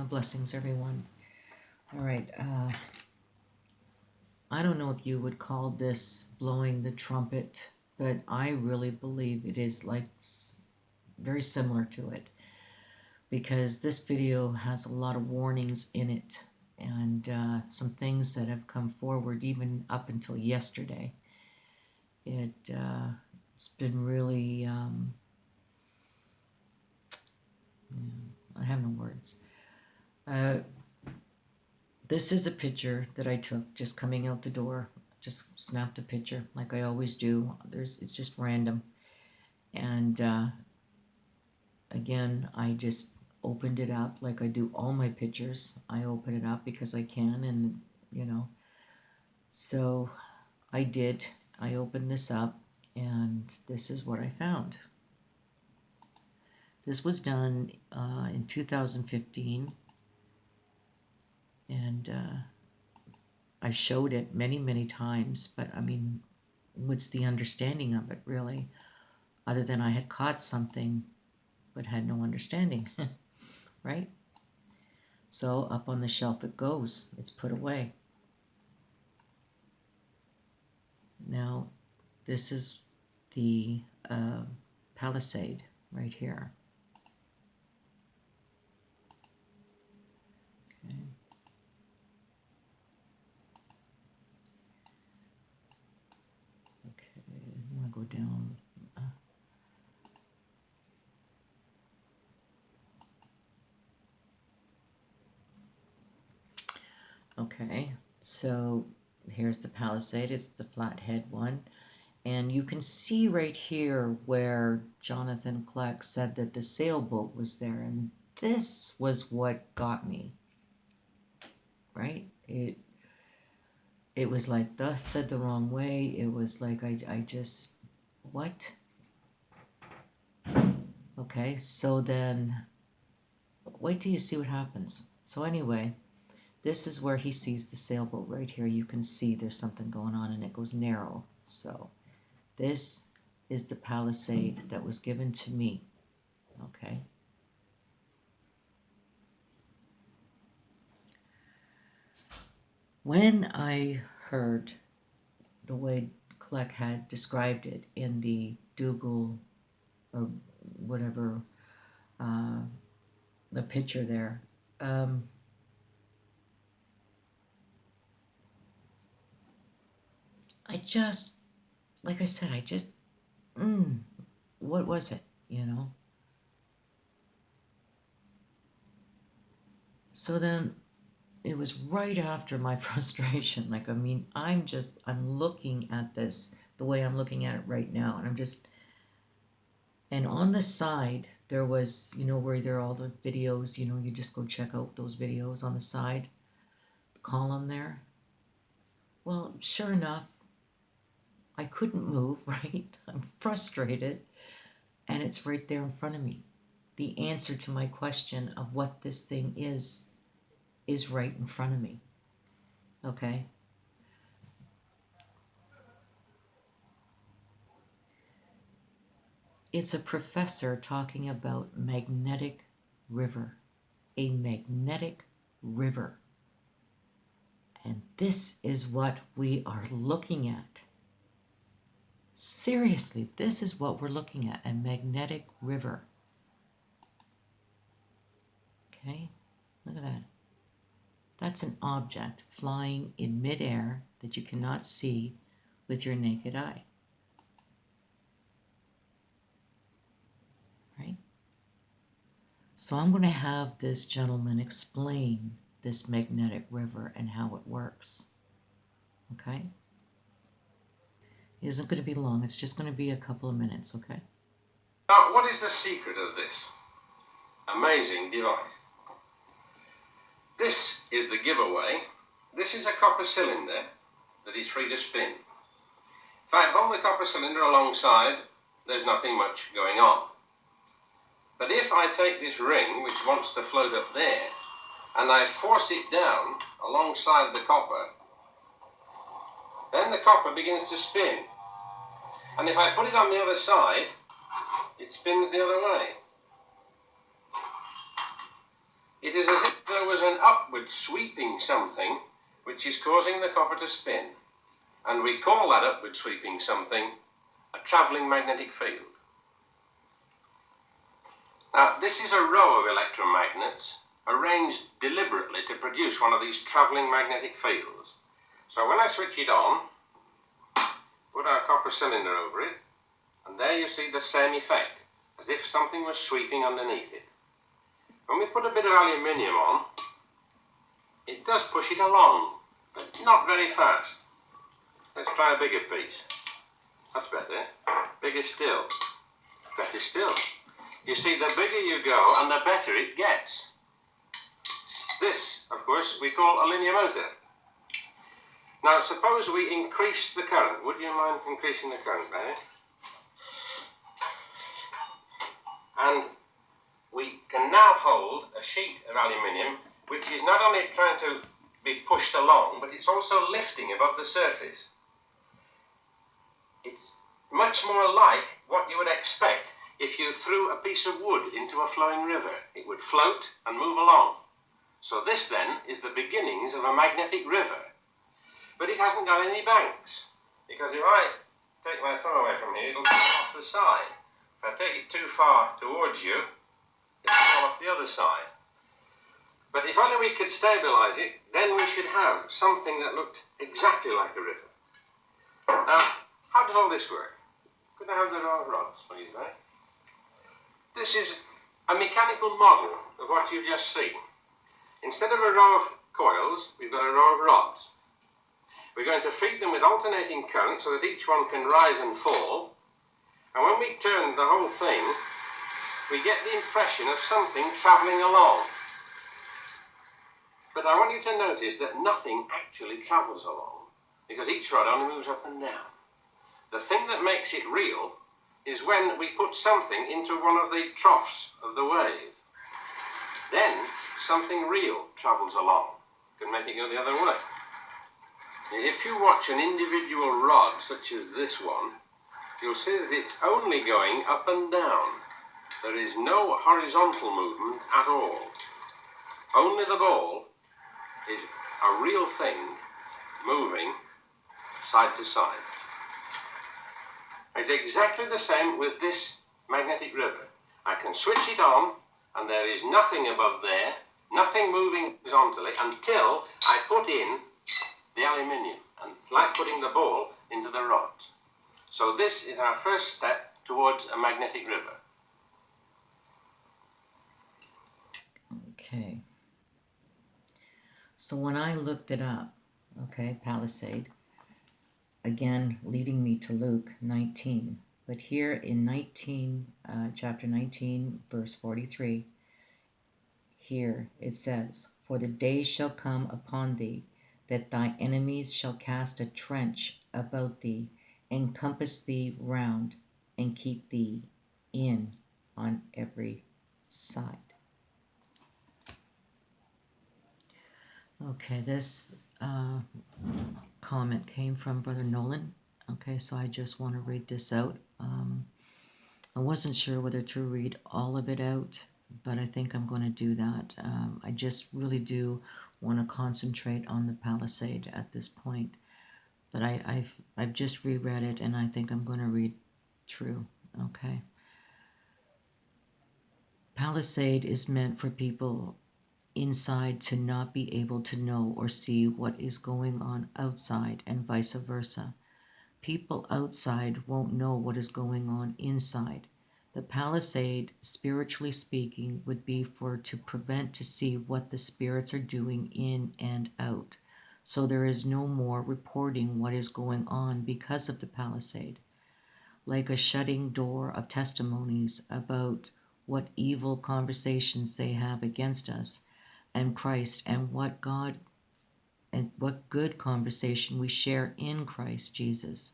Blessings, everyone. All right. I don't know if you would call this blowing the trumpet, but I really believe it is like very similar to it, because this video has a lot of warnings in it and some things that have come forward even up until yesterday. It's been really, I have no words. This is a picture that I took just coming out the door. Just snapped a picture like I always do. It's just random. And again, I just opened it up like I do all my pictures. I open it up because I can, and so I did. I opened this up, and this is what I found. This was done in 2015, and I showed it many, many times, but I mean, what's the understanding of it really? Other than I had caught something, but had no understanding, right? So up on the shelf it goes. It's put away. Now, this is the Palisade right here. Okay. Okay, I'm gonna go down. Okay, so here's the Palisade. It's the flathead one. And you can see right here where Jonathan Kleck said that the sailboat was there. And this was what got me, right? It was like, thus said the wrong way. It was like, I just, what? Okay, so then, wait till you see what happens. So anyway, this is where he sees the sailboat right here. You can see there's something going on and it goes narrow. So this is the Palisade that was given to me, okay? When I heard the way Kleck had described it in the Dougal or whatever, the picture there, I just, like I said, what was it, So then it was right after my frustration. Like, I mean, I'm looking at this the way I'm looking at it right now. And on the side, there was, where there are all the videos, you just go check out those videos on the side, the column there. Well, sure enough, I couldn't move, right? I'm frustrated. And it's right there in front of me. The answer to my question of what this thing is right in front of me. Okay? It's a professor talking about magnetic river. A magnetic river. And this is what we are looking at. Seriously, this is what we're looking at, a magnetic river. Okay? Look at that. That's an object flying in midair that you cannot see with your naked eye. Right? So I'm going to have this gentleman explain this magnetic river and how it works. Okay? It isn't going to be long. It's just going to be a couple of minutes, okay? Now, what is the secret of this amazing device? This is the giveaway. This is a copper cylinder that is free to spin. If I hold the copper cylinder alongside, there's nothing much going on. But if I take this ring, which wants to float up there, and I force it down alongside the copper, then the copper begins to spin. And if I put it on the other side, it spins the other way. It is as if the was an upward sweeping something which is causing the copper to spin. And we call that upward sweeping something a travelling magnetic field. Now, this is a row of electromagnets arranged deliberately to produce one of these travelling magnetic fields. So when I switch it on, put our copper cylinder over it, and there you see the same effect, as if something was sweeping underneath it. When we put a bit of aluminium on, it does push it along, but not very fast. Let's try a bigger piece. That's better. Bigger still. Better still. You see, the bigger you go and the better it gets. This, of course, we call a linear motor. Now, suppose we increase the current. Would you mind increasing the current, Barry? And we can now hold a sheet of aluminium which is not only trying to be pushed along, but it's also lifting above the surface. It's much more like what you would expect if you threw a piece of wood into a flowing river. It would float and move along. So this then is the beginnings of a magnetic river. But it hasn't got any banks, because if I take my thumb away from here, it'll fall off the side. If I take it too far towards you, it'll fall off the other side. But if only we could stabilise it, then we should have something that looked exactly like a river. Now, how does all this work? Could I have the row of rods, please, mate? This is a mechanical model of what you've just seen. Instead of a row of coils, we've got a row of rods. We're going to feed them with alternating current so that each one can rise and fall. And when we turn the whole thing, we get the impression of something travelling along. But I want you to notice that nothing actually travels along, because each rod only moves up and down. The thing that makes it real is when we put something into one of the troughs of the wave. Then something real travels along. You can make it go the other way. If you watch an individual rod, such as this one, you'll see that it's only going up and down. There is no horizontal movement at all. Only the ball is a real thing moving side to side. It's exactly the same with this magnetic river. I can switch it on, and there is nothing above there, nothing moving horizontally, until I put in the aluminium, and it's like putting the ball into the rods. So this is our first step towards a magnetic river. Okay. So when I looked it up, okay, Palisade, again leading me to Luke 19, but here in chapter 19, verse 43, here it says, "For the day shall come upon thee, that thy enemies shall cast a trench about thee, and compass thee round, and keep thee in on every side." Okay, this comment came from Brother Nolan. Okay, so I just want to read this out. I wasn't sure whether to read all of it out, but I think I'm going to do that. I just really do want to concentrate on the Palisade at this point. But I've just reread it, and I think I'm going to read through. Okay. Palisade is meant for people inside to not be able to know or see what is going on outside, and vice versa. People outside won't know what is going on inside. The Palisade, spiritually speaking, would be to prevent to see what the spirits are doing in and out. So there is no more reporting what is going on because of the Palisade. Like a shutting door of testimonies about what evil conversations they have against us and Christ, and what good conversation we share in Christ Jesus.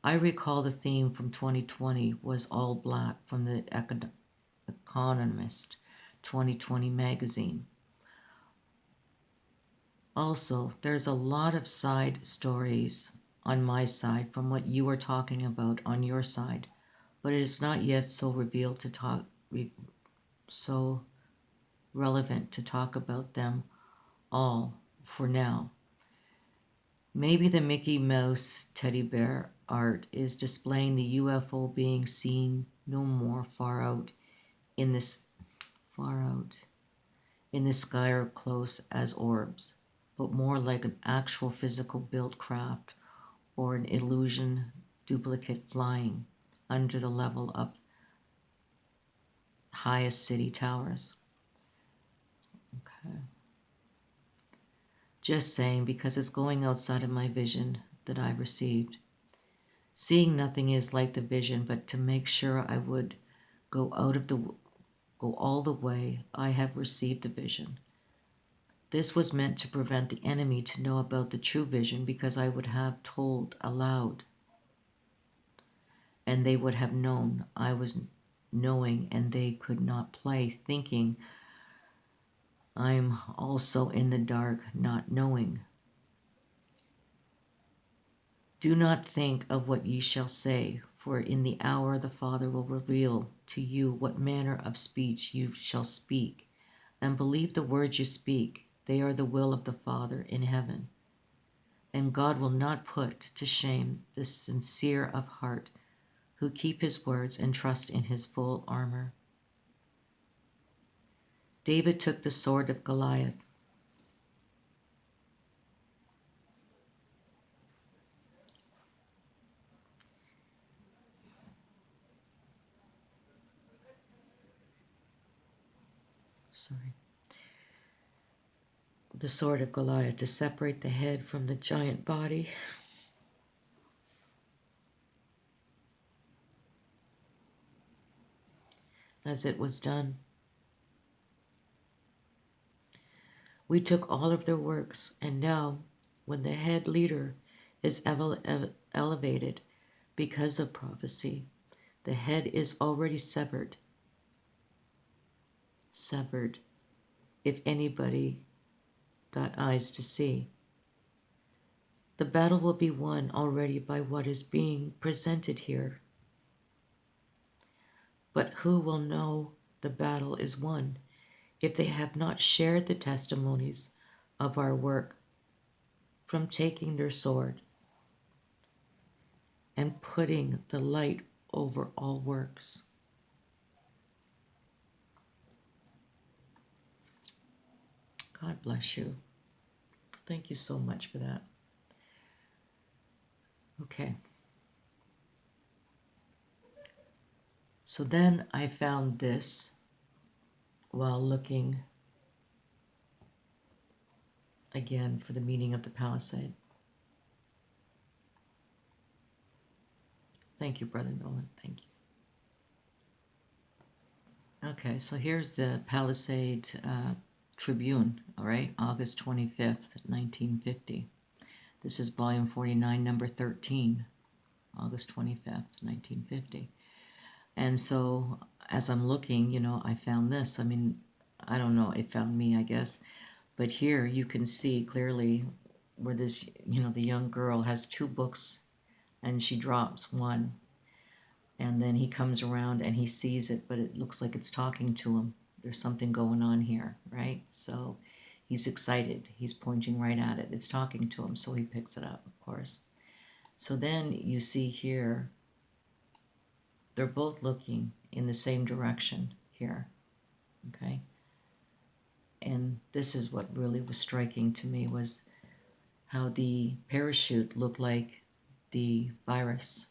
I recall the theme from 2020 was all black from the Economist 2020 magazine. Also, there's a lot of side stories on my side from what you are talking about on your side, but it is not yet so revealed to talk so relevant to talk about them all for now. Maybe the Mickey Mouse teddy bear art is displaying the UFO being seen no more far out in the sky or close as orbs, but more like an actual physical built craft or an illusion duplicate flying under the level of highest city towers. Okay. Just saying, because it's going outside of my vision that I received. Seeing nothing is like the vision, but to make sure I would go all the way, I have received the vision. This was meant to prevent the enemy to know about the true vision, because I would have told aloud, and they would have known I was knowing, and they could not play thinking I'm also in the dark, not knowing. Do not think of what ye shall say, for in the hour the Father will reveal to you what manner of speech you shall speak, and believe the words you speak. They are the will of the Father in heaven. And God will not put to shame the sincere of heart, who keep his words and trust in his full armor. David took the sword of Goliath. The sword of Goliath to separate the head from the giant body. As it was done. We took all of their works, and now, when the head leader is elevated because of prophecy, the head is already severed. Severed, if anybody got eyes to see. The battle will be won already by what is being presented here. But who will know the battle is won if they have not shared the testimonies of our work, from taking their sword and putting the light over all works? God bless you. Thank you so much for that. Okay. So then I found this while looking again for the meaning of the Palisade. Thank you, Brother Nolan. Thank you. Okay, so here's the Palisade Tribune, all right, August 25th, 1950. This is volume 49, number 13, August 25th, 1950. And so as I'm looking, I found this. I mean, I don't know, it found me, I guess. But here you can see clearly where this, the young girl has two books and she drops one. And then he comes around and he sees it, but it looks like it's talking to him. There's something going on here, right? So he's excited. He's pointing right at it. It's talking to him, so he picks it up, of course. So then you see here, they're both looking in the same direction here, okay? And this is what really was striking to me, was how the parachute looked like the virus.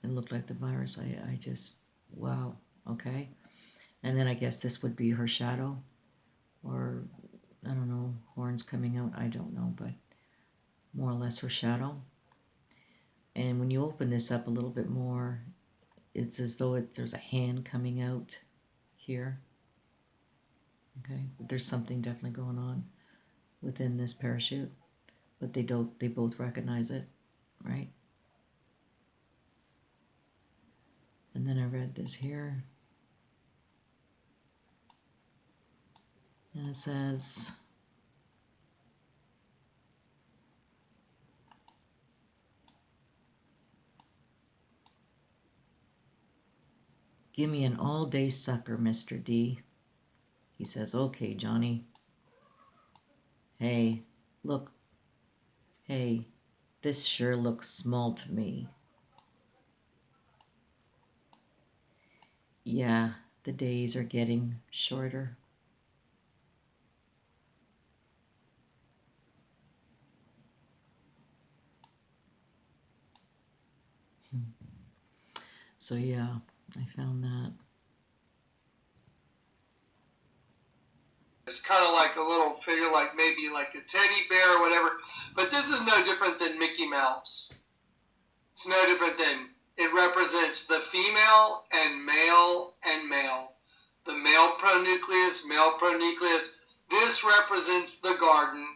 It looked like the virus. I just, wow, okay. And then I guess this would be her shadow, or I don't know, horns coming out, I don't know, but more or less her shadow. And when you open this up a little bit more, it's as though there's a hand coming out here. Okay, but there's something definitely going on within this parachute, but they both recognize it, right? And then I read this here, and it says, Give me an all-day sucker, Mr. D. He says, okay, Johnny. Hey, look. Hey, this sure looks small to me. Yeah, the days are getting shorter. So yeah, I found that. It's kind of like a little figure, like maybe like a teddy bear or whatever. But this is no different than Mickey Mouse. It's no different than, it represents the female and male and male. The male pronucleus, male pronucleus. This represents the garden,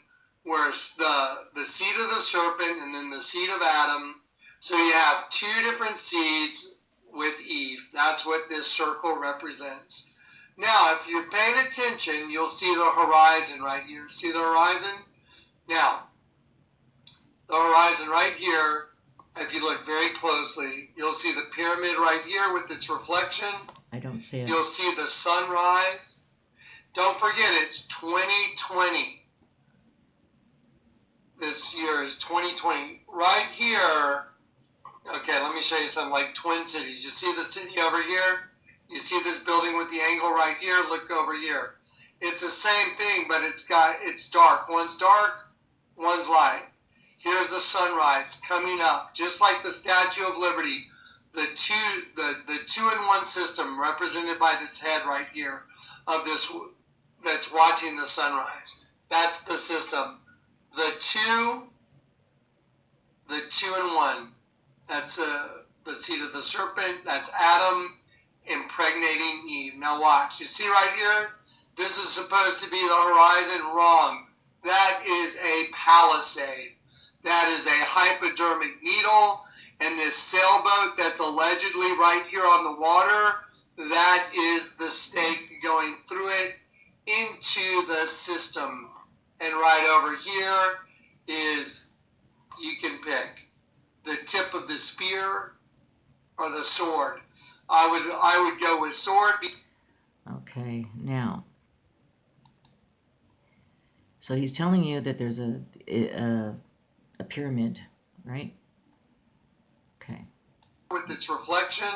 where it's the seed of the serpent and then the seed of Adam. So you have two different seeds with Eve. That's what this circle represents. Now, if you're paying attention, you'll see the horizon right here. See the horizon? Now, the horizon right here, if you look very closely, you'll see the pyramid right here with its reflection. I don't see it. You'll see the sunrise. Don't forget, it's 2020. This year is 2020. Right here, okay, let me show you something like Twin Cities. You see the city over here? You see this building with the angle right here? Look over here. It's the same thing, but it's dark. One's dark, one's light. Here's the sunrise coming up, just like the Statue of Liberty. The two-in-one system represented by this head right here of this that's watching the sunrise. That's the system. The two-in-one. That's the seed of the serpent. That's Adam impregnating Eve. Now watch. You see right here? This is supposed to be the horizon. Wrong. That is a palisade. That is a hypodermic needle. And this sailboat that's allegedly right here on the water, that is the stake going through it into the system. And right over here is, you can pick the tip of the spear or the sword. I would go with sword. Okay, now. So he's telling you that there's a pyramid, right? Okay. With its reflection,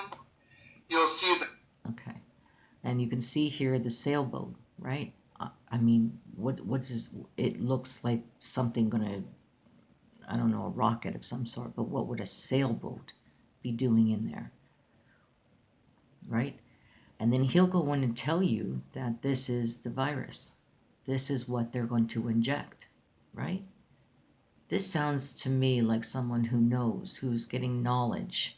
you'll see the. Okay, and you can see here the sailboat, right? I mean, what's this? It looks like something gonna, I don't know, a rocket of some sort. But what would a sailboat be doing in there, right? And then he'll go in and tell you that this is the virus. This is what they're going to inject, right? This sounds to me like someone who knows, who's getting knowledge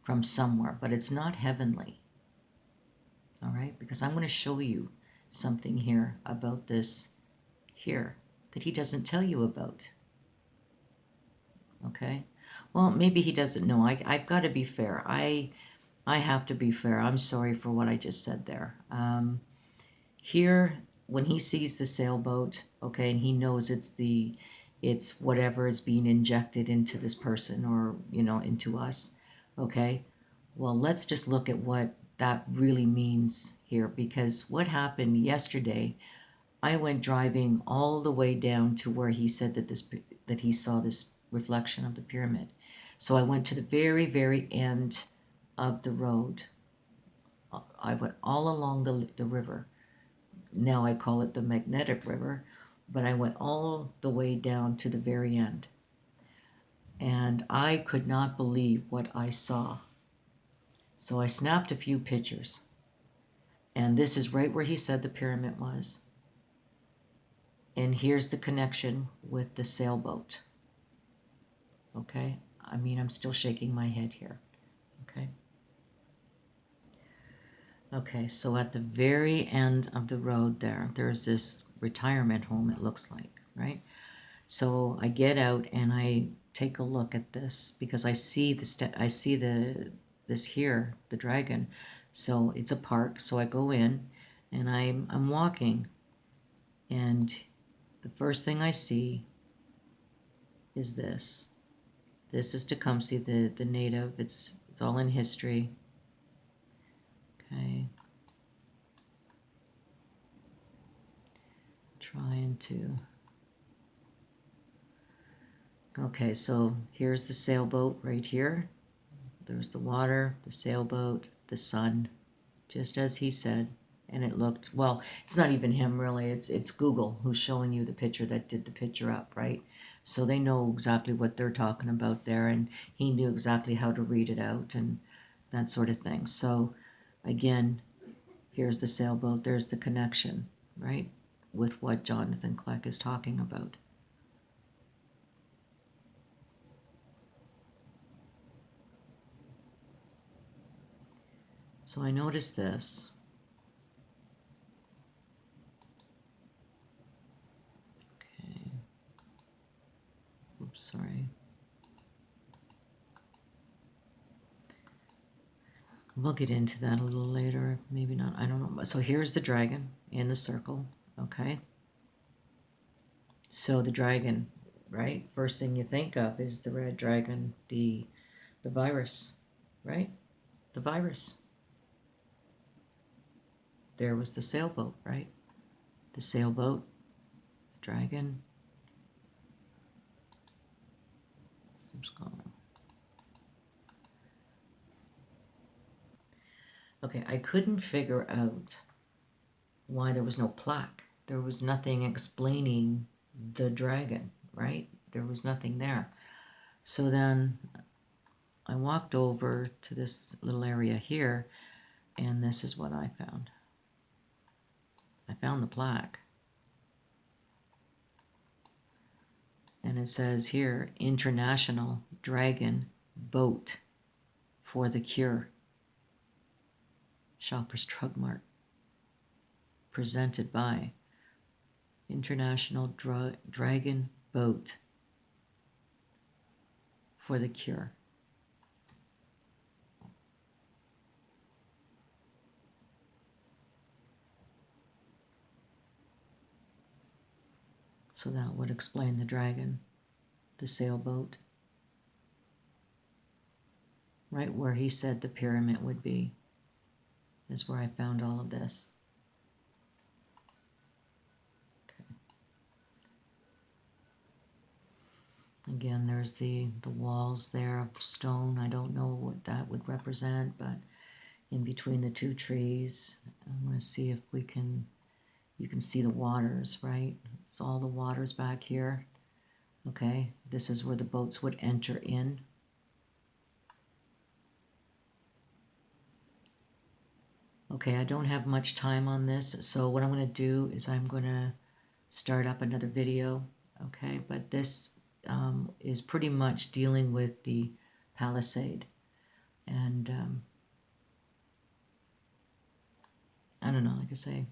from somewhere, but it's not heavenly. All right? Because I'm going to show you something here about this here that he doesn't tell you about. Okay? Well, maybe he doesn't know. I've got to be fair. I have to be fair. I'm sorry for what I just said there. Here, when he sees the sailboat, okay, and he knows it's whatever is being injected into this person or, into us, okay? Well, let's just look at what that really means here, because what happened yesterday, I went driving all the way down to where he said that he saw this reflection of the pyramid. So I went to the very, very end of the road. I went all along the river. Now I call it the magnetic river, but I went all the way down to the very end. And I could not believe what I saw. So I snapped a few pictures. And this is right where he said the pyramid was. And here's the connection with the sailboat. Okay? I mean, I'm still shaking my head here. Okay? Okay, so at the very end of the road there's this retirement home, it looks like, right? So I get out and I take a look at this because I see this here, the dragon. So it's a park, so I go in and I'm walking, and the first thing I see is this. This is Tecumseh, the native. It's all in history. Okay. Trying to... Okay, so here's the sailboat right here. There's the water, the sailboat, the sun, just as he said. And it looked, well, it's not even him really, it's Google who's showing you the picture that did the picture up, right? So they know exactly what they're talking about there, and he knew exactly how to read it out and that sort of thing. So again, here's the sailboat, there's the connection, right, with what Jonathan Kleck is talking about. So I noticed this. Okay. Oops, sorry. We'll get into that a little later, maybe not, I don't know. So here's the dragon in the circle, okay? So the dragon, right? First thing you think of is the red dragon, the virus, right? The virus. There was the sailboat, right? The sailboat, the dragon. Oops, gone. Okay, I couldn't figure out why there was no plaque. There was nothing explaining the dragon, right? There was nothing there. So then I walked over to this little area here, and this is what I found. I found the plaque. And it says here, International Dragon Boat for the Cure. Shoppers Drug Mart. Presented by International Dragon Boat for the Cure. So that would explain the dragon, the sailboat, right where he said the pyramid would be, is where I found all of this. Okay. Again, there's the walls there of stone. I don't know what that would represent, but in between the two trees, I'm going to see if we can, you can see the waters, right? It's all the waters back here. Okay, this is where the boats would enter in. Okay, I don't have much time on this, so what I'm going to do is I'm going to start up another video, okay? But this is pretty much dealing with the Palisade. And I don't know, like I say,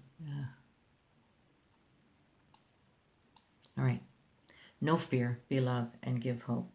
all right. No fear, be love, and give hope.